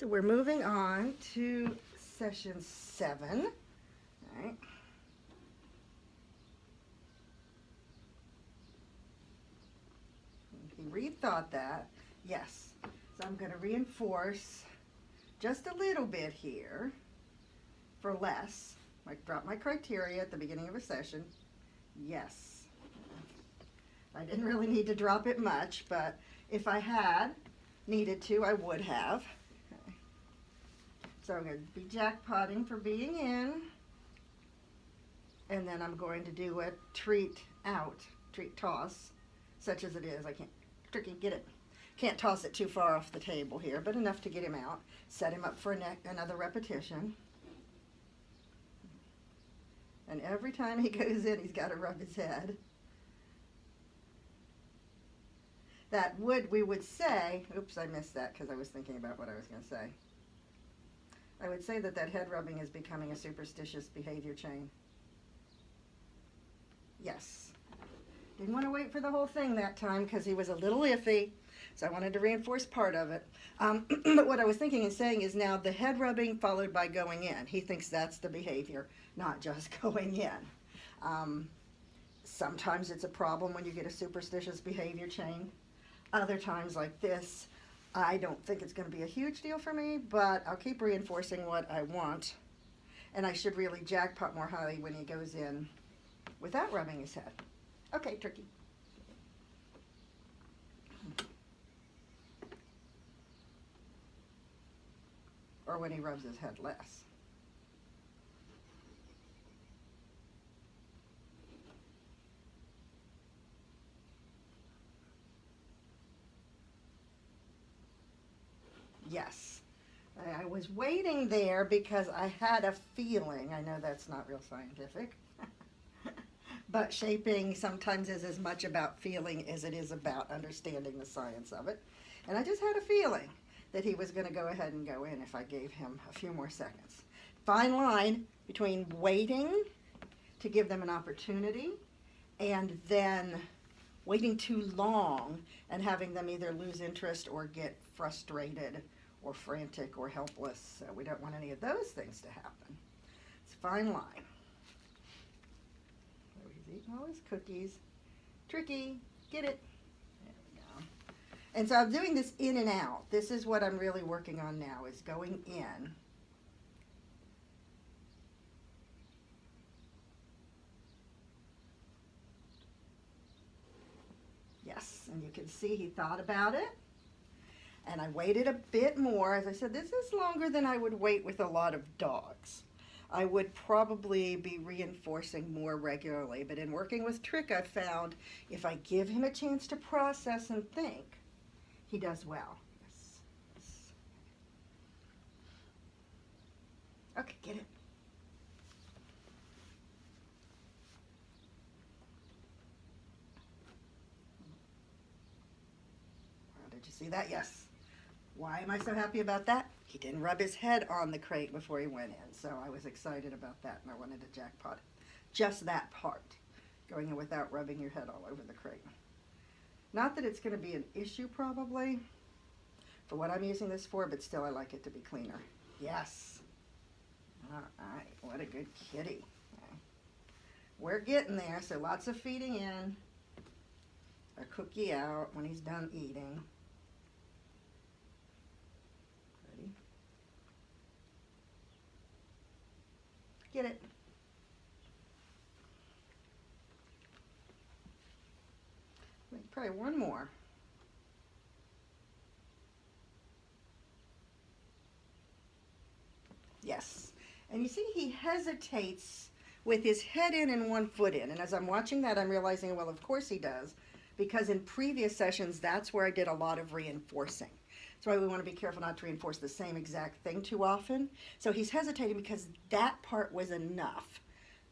So we're moving on to session 7. All right. He rethought that. Yes. So I'm going to reinforce just a little bit here for less. I drop my criteria at the beginning of a session. Yes. I didn't really need to drop it much, but if I had needed to, I would have. Okay. So I'm going to be jackpotting for being in. And then I'm going to do a treat toss, such as it is. I can't, tricky, get it. Can't toss it too far off the table here, but enough to get him out. Set him up for another repetition. And every time he goes in, he's got to rub his head. We would say, oops, I missed that because I was thinking about what I was going to say. I would say that head rubbing is becoming a superstitious behavior chain. Yes. Didn't want to wait for the whole thing that time because he was a little iffy, so I wanted to reinforce part of it. But what I was thinking and saying is now the head rubbing followed by going in. He thinks that's the behavior, not just going in. Sometimes it's a problem when you get a superstitious behavior chain. Other times like this, I don't think it's going to be a huge deal for me, but I'll keep reinforcing what I want. And I should really jackpot more highly when he goes in without rubbing his head. Okay, tricky. Or when he rubs his head less. Yes. I was waiting there because I had a feeling, I know that's not real scientific, but shaping sometimes is as much about feeling as it is about understanding the science of it. And I just had a feeling that he was going to go ahead and go in if I gave him a few more seconds. Fine line between waiting to give them an opportunity and then waiting too long and having them either lose interest or get frustrated or frantic or helpless. So we don't want any of those things to happen. It's a fine line. So he's eating all his cookies. Tricky, get it. There we go. And so I'm doing this in and out. This is what I'm really working on now, is going in. Yes, and you can see he thought about it. And I waited a bit more. As I said, this is longer than I would wait with a lot of dogs. I would probably be reinforcing more regularly, but in working with Trick, I found if I give him a chance to process and think, he does well. Yes. Yes. Okay, get it. Did you see that? Yes. Why am I so happy about that? He didn't rub his head on the crate before he went in, so I was excited about that, and I wanted to jackpot just that part, going in without rubbing your head all over the crate. Not that it's going to be an issue, probably, for what I'm using this for, but still I like it to be cleaner. Yes. All right, what a good kitty. Okay. We're getting there, so lots of feeding in, a cookie out when he's done eating. Get it. Probably one more. Yes. And you see he hesitates with his head in and one foot in. And as I'm watching that, I'm realizing, well, of course he does, because in previous sessions, that's where I did a lot of reinforcing. That's why we want to be careful not to reinforce the same exact thing too often. So he's hesitating because that part was enough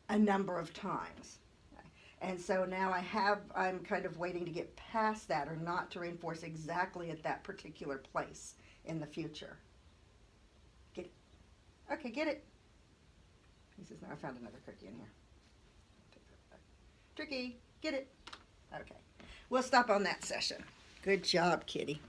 a number of times. And so now I'm kind of waiting to get past that or not to reinforce exactly at that particular place in the future. Get it. Okay, get it. He says, now I found another cookie in here. Tricky, get it. Okay. We'll stop on that session. Good job, kitty.